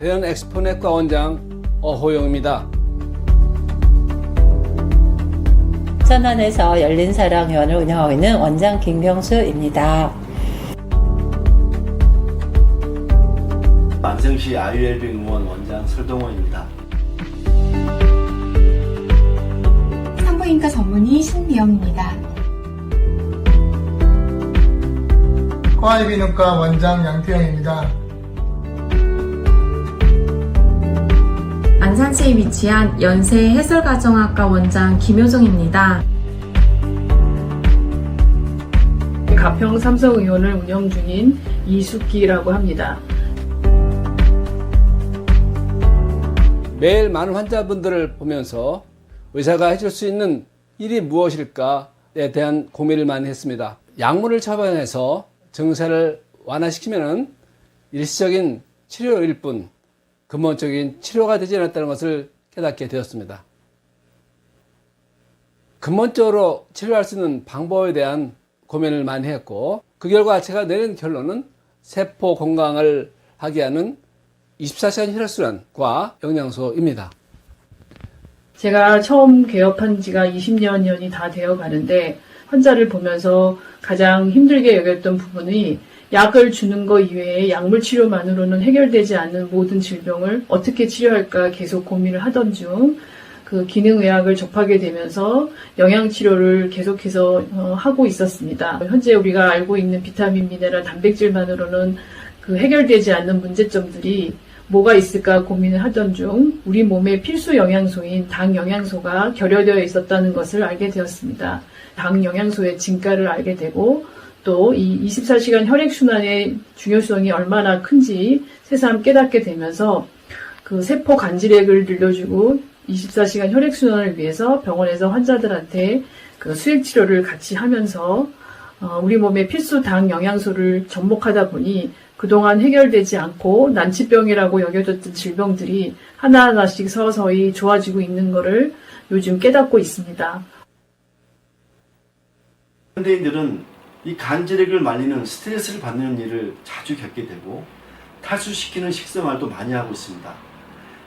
대연 엑스포넷과 원장 어호영입니다. 천안에서 열린사랑회원을 운영하고 있는 원장 김경수입니다. 만성시 아이웰빙 의원 원장 설동원입니다. 산부인과 전문의 신미영입니다. 코아이비인후과 원장 양태영입니다. 안산시에 위치한 연세 해설가정학과 원장 김효정입니다. 가평 삼성의원을 운영 중인 이숙기라고 합니다. 매일 많은 환자분들을 보면서 의사가 해줄 수 있는 일이 무엇일까에 대한 고민을 많이 했습니다. 약물을 처방해서 증세를 완화시키면 일시적인 치료일 뿐 근본적인 치료가 되지 않았다는 것을 깨닫게 되었습니다. 근본적으로 치료할 수 있는 방법에 대한 고민을 많이 했고, 그 결과 제가 내린 결론은 세포 건강을 하게 하는 24시간 혈액순환과 영양소입니다. 제가 처음 개업한 지가 20년이 다 되어 가는데 환자를 보면서 가장 힘들게 여겼던 부분이 약을 주는 것 이외에 약물 치료만으로는 해결되지 않는 모든 질병을 어떻게 치료할까 계속 고민을 하던 중 그 기능의학을 접하게 되면서 영양치료를 계속해서 하고 있었습니다. 현재 우리가 알고 있는 비타민, 미네랄, 단백질만으로는 그 해결되지 않는 문제점들이 뭐가 있을까 고민을 하던 중 우리 몸의 필수 영양소인 당 영양소가 결여되어 있었다는 것을 알게 되었습니다. 당 영양소의 진가를 알게 되고 또 이 24시간 혈액순환의 중요성이 얼마나 큰지 새삼 깨닫게 되면서 그 세포 간질액을 늘려주고 24시간 혈액순환을 위해서 병원에서 환자들한테 그 수액치료를 같이 하면서 우리 몸의 필수 당 영양소를 접목하다 보니 그동안 해결되지 않고 난치병이라고 여겨졌던 질병들이 하나하나씩 서서히 좋아지고 있는 것을 요즘 깨닫고 있습니다. 현대인들은 이 간질액을 말리는 스트레스를 받는 일을 자주 겪게 되고 탈수시키는 식생활도 많이 하고 있습니다.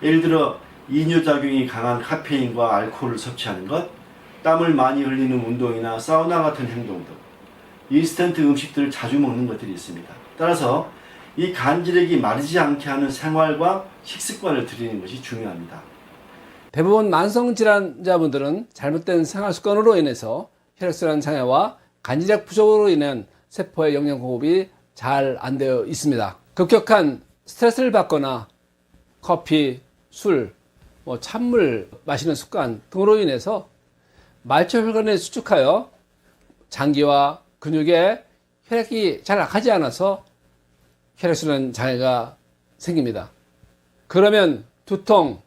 예를 들어 이뇨작용이 강한 카페인과 알코올을 섭취하는 것, 땀을 많이 흘리는 운동이나 사우나 같은 행동 등 인스턴트 음식들을 자주 먹는 것들이 있습니다. 따라서 이 간질액이 마르지 않게 하는 생활과 식습관을 들이는 것이 중요합니다. 대부분 만성질환자분들은 잘못된 생활습관으로 인해서 혈액순환 장애와 간질액 부족으로 인한 세포의 영양 공급이 잘 안 되어 있습니다. 급격한 스트레스를 받거나 커피, 술, 찬물 마시는 습관 등으로 인해서 말초혈관에 수축하여 장기와 근육에 혈액이 잘 가지 않아서 혈액순환 장애가 생깁니다. 그러면 두통,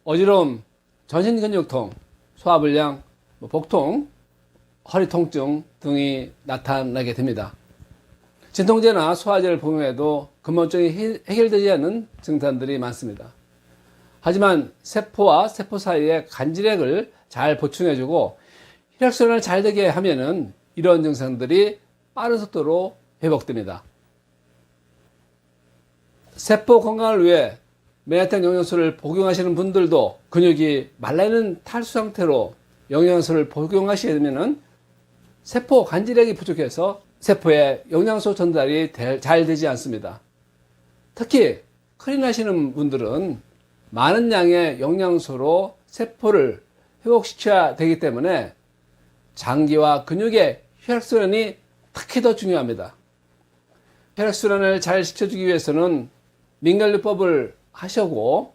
어지러움, 전신근육통, 소화불량, 복통, 허리 통증 등이 나타나게 됩니다. 진통제나 소화제를 복용해도 근본적인 해결되지 않는 증상들이 많습니다. 하지만 세포와 세포 사이에 간질액을 잘 보충해주고 혈액순환을 잘 되게 하면은 이런 증상들이 빠른 속도로 회복됩니다. 세포 건강을 위해 메나텐 영양소를 복용하시는 분들도 근육이 말라있는 탈수 상태로 영양소를 복용하시게 되면은 세포 간질액이 부족해서 세포에 영양소 전달이 잘 되지 않습니다. 특히 클린하시는 분들은 많은 양의 영양소로 세포를 회복시켜야 되기 때문에 장기와 근육의 혈액순환이 특히 더 중요합니다. 혈액순환을 잘 시켜주기 위해서는 민겔류법을 하시고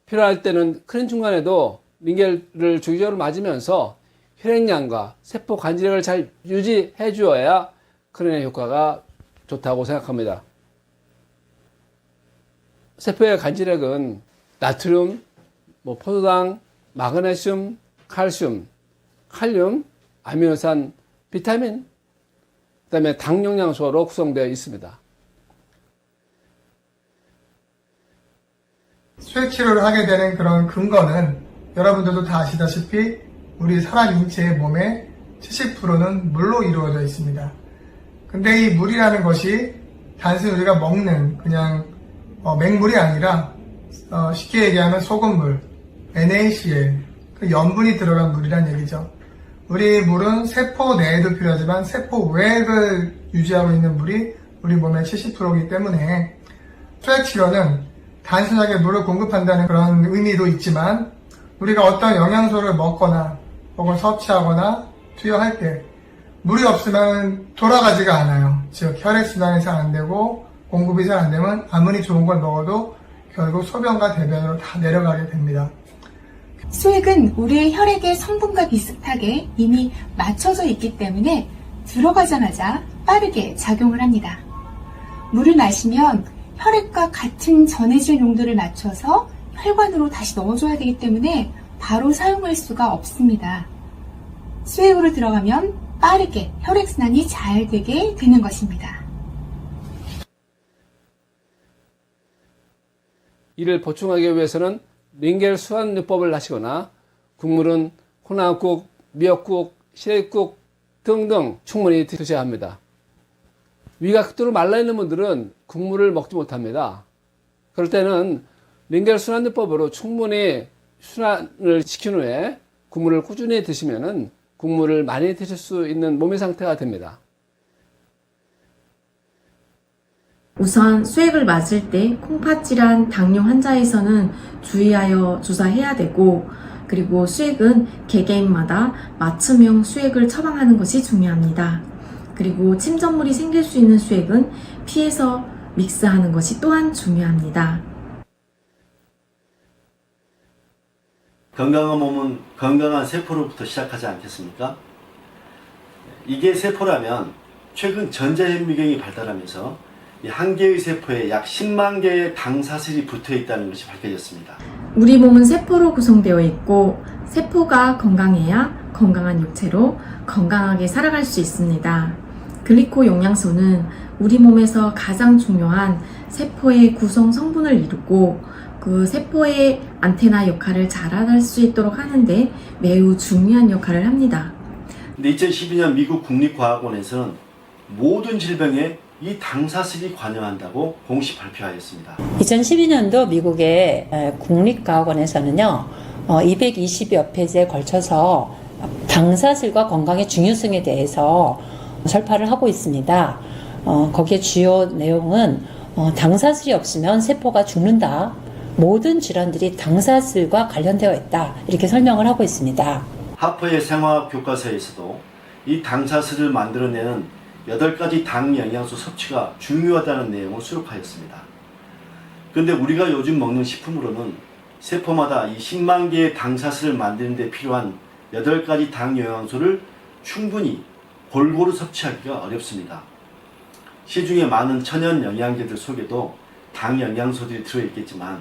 필요할 때는 클린 중간에도 민겔을 주기적으로 맞으면서 혈액량과 세포 간질액을 잘 유지해 주어야 클린의 효과가 좋다고 생각합니다. 세포의 간질액은 나트륨, 포도당, 마그네슘, 칼슘, 칼륨, 아미노산, 비타민, 그 다음에 당 영양소로 구성되어 있습니다. 수액치료를 하게 되는 그런 근거는 여러분들도 다 아시다시피 우리 사람 인체의 몸의 70%는 물로 이루어져 있습니다. 근데 이 물이라는 것이 단순히 우리가 먹는 그냥 맹물이 아니라 쉽게 얘기하면 소금물, NaCl, 그 염분이 들어간 물이란 얘기죠. 우리 물은 세포 내에도 필요하지만 세포 외액을 유지하고 있는 물이 우리 몸의 70%이기 때문에 수액 치료는 단순하게 물을 공급한다는 그런 의미도 있지만 우리가 어떤 영양소를 먹거나 혹은 섭취하거나 투여할 때 물이 없으면 돌아가지가 않아요. 즉 혈액순환이 잘 안 되고 공급이 잘 안 되면 아무리 좋은 걸 먹어도 결국 소변과 대변으로 다 내려가게 됩니다. 수액은 우리의 혈액의 성분과 비슷하게 이미 맞춰져 있기 때문에 들어가자마자 빠르게 작용을 합니다. 물을 마시면 혈액과 같은 전해질 용도를 맞춰서 혈관으로 다시 넣어줘야 되기 때문에 바로 사용할 수가 없습니다. 수액으로 들어가면 빠르게 혈액순환이 잘 되게 되는 것입니다. 이를 보충하기 위해서는 링겔 수환요법을 하시거나 국물은 콩나물국, 미역국, 시래기국 등등 충분히 드셔야 합니다. 위가 극도로 말라있는 분들은 국물을 먹지 못합니다. 그럴 때는 링겔 순환요법으로 충분히 순환을 시킨 후에 국물을 꾸준히 드시면은 국물을 많이 드실 수 있는 몸의 상태가 됩니다. 우선 수액을 맞을 때 콩팥질환 당뇨 환자에서는 주의하여 주사해야 되고, 그리고 수액은 개개인마다 맞춤형 수액을 처방하는 것이 중요합니다. 그리고 침전물이 생길 수 있는 수액은 피해서 믹스하는 것이 또한 중요합니다. 건강한 몸은 건강한 세포로부터 시작하지 않겠습니까? 이게 세포라면 최근 전자현미경이 발달하면서 한 개의 세포에 약 10만 개의 당사슬이 붙어 있다는 것이 밝혀졌습니다. 우리 몸은 세포로 구성되어 있고, 세포가 건강해야 건강한 육체로 건강하게 살아갈 수 있습니다. 글리코 영양소는 우리 몸에서 가장 중요한 세포의 구성 성분을 이루고, 그 세포의 안테나 역할을 잘할 수 있도록 하는데 매우 중요한 역할을 합니다. 근데 2012년 미국 국립과학원에서는 모든 질병에 이 당사슬이 관여한다고 공식 발표하였습니다. 2012년도 미국의 국립과학원에서는요, 220여 페이지에 걸쳐서 당사슬과 건강의 중요성에 대해서 설파를 하고 있습니다. 거기에 주요 내용은 당사슬이 없으면 세포가 죽는다. 모든 질환들이 당사슬과 관련되어 있다. 이렇게 설명을 하고 있습니다. 하퍼의 생화학 교과서에서도 이 당사슬을 만들어내는 8가지 당 영양소 섭취가 중요하다는 내용을 수록하였습니다. 그런데 우리가 요즘 먹는 식품으로는 세포마다 이 10만 개의 당사슬을 만드는 데 필요한 8가지 당 영양소를 충분히 골고루 섭취하기가 어렵습니다. 시중에 많은 천연 영양제들 속에도 당 영양소들이 들어있겠지만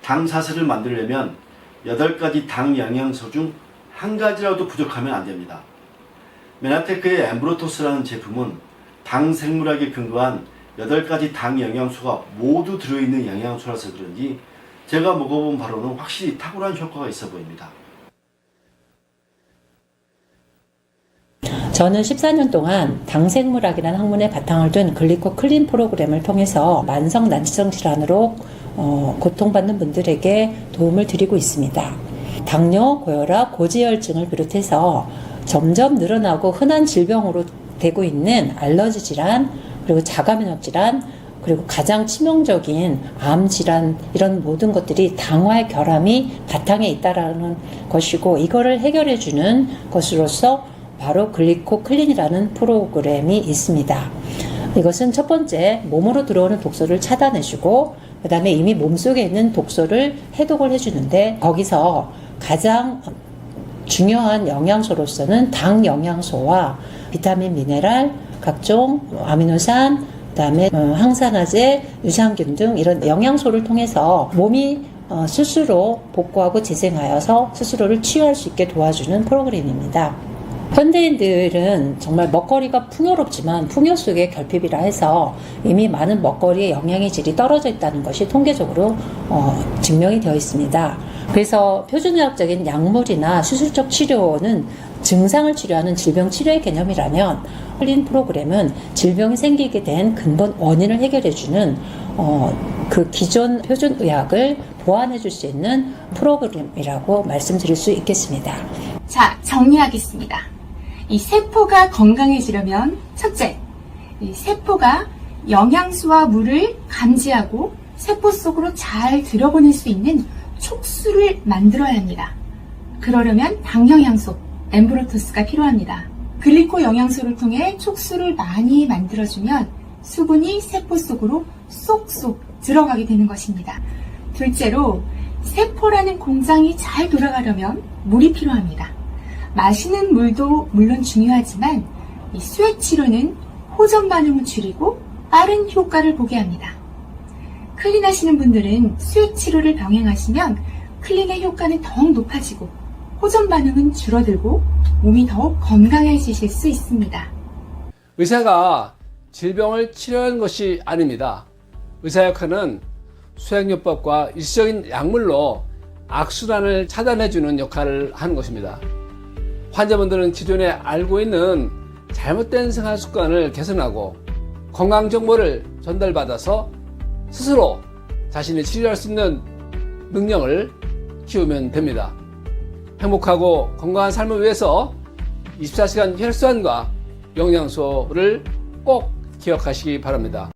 당사슬을 만들려면 8가지 당 영양소 중 한 가지라도 부족하면 안 됩니다. 메나테크의 엠브로토스라는 제품은 당 생물학에 근거한 8가지 당 영양소가 모두 들어있는 영양소라서 그런지 제가 먹어본 바로는 확실히 탁월한 효과가 있어 보입니다. 저는 14년 동안 당생물학이라는 학문에 바탕을 둔 글리코 클린 프로그램을 통해서 만성 난치성 질환으로 고통받는 분들에게 도움을 드리고 있습니다. 당뇨, 고혈압, 고지혈증을 비롯해서 점점 늘어나고 흔한 질병으로 되고 있는 알러지 질환, 그리고 자가면역 질환, 그리고 가장 치명적인 암 질환, 이런 모든 것들이 당화의 결함이 바탕에 있다라는 것이고, 이거를 해결해 주는 것으로서 바로 글리코 클린이라는 프로그램이 있습니다. 이것은 첫 번째, 몸으로 들어오는 독소를 차단해주고, 그 다음에 이미 몸속에 있는 독소를 해독을 해주는데, 거기서 가장 중요한 영양소로서는 당 영양소와 비타민, 미네랄, 각종 아미노산, 그다음에 항산화제, 유산균 등 이런 영양소를 통해서 몸이 스스로 복구하고 재생하여서 스스로를 치유할 수 있게 도와주는 프로그램입니다. 현대인들은 정말 먹거리가 풍요롭지만 풍요 속의 결핍이라 해서 이미 많은 먹거리의 영양의 질이 떨어져 있다는 것이 통계적으로 증명이 되어 있습니다. 그래서 표준의학적인 약물이나 수술적 치료는 증상을 치료하는 질병 치료의 개념이라면, 클린 프로그램은 질병이 생기게 된 근본 원인을 해결해주는 그 기존 표준 의학을 보완해 줄 수 있는 프로그램이라고 말씀드릴 수 있겠습니다. 자, 정리하겠습니다. 이 세포가 건강해지려면 첫째, 이 세포가 영양소와 물을 감지하고 세포 속으로 잘 들여보낼 수 있는 촉수를 만들어야 합니다. 그러려면 당영양소, 엠브로토스가 필요합니다. 글리코 영양소를 통해 촉수를 많이 만들어주면 수분이 세포 속으로 쏙쏙 들어가게 되는 것입니다. 둘째로, 세포라는 공장이 잘 돌아가려면 물이 필요합니다. 마시는 물도 물론 중요하지만 이 수액 치료는 호전 반응을 줄이고 빠른 효과를 보게 합니다. 클린하시는 분들은 수액 치료를 병행하시면 클린의 효과는 더욱 높아지고 호전 반응은 줄어들고 몸이 더욱 건강해지실 수 있습니다. 의사가 질병을 치료하는 것이 아닙니다. 의사 역할은 수행요법과 일시적인 약물로 악순환을 차단해주는 역할을 하는 것입니다. 환자분들은 기존에 알고 있는 잘못된 생활 습관을 개선하고 건강 정보를 전달받아서 스스로 자신이 치료할 수 있는 능력을 키우면 됩니다. 행복하고 건강한 삶을 위해서 24시간 혈관과 영양소를 꼭 기억하시기 바랍니다.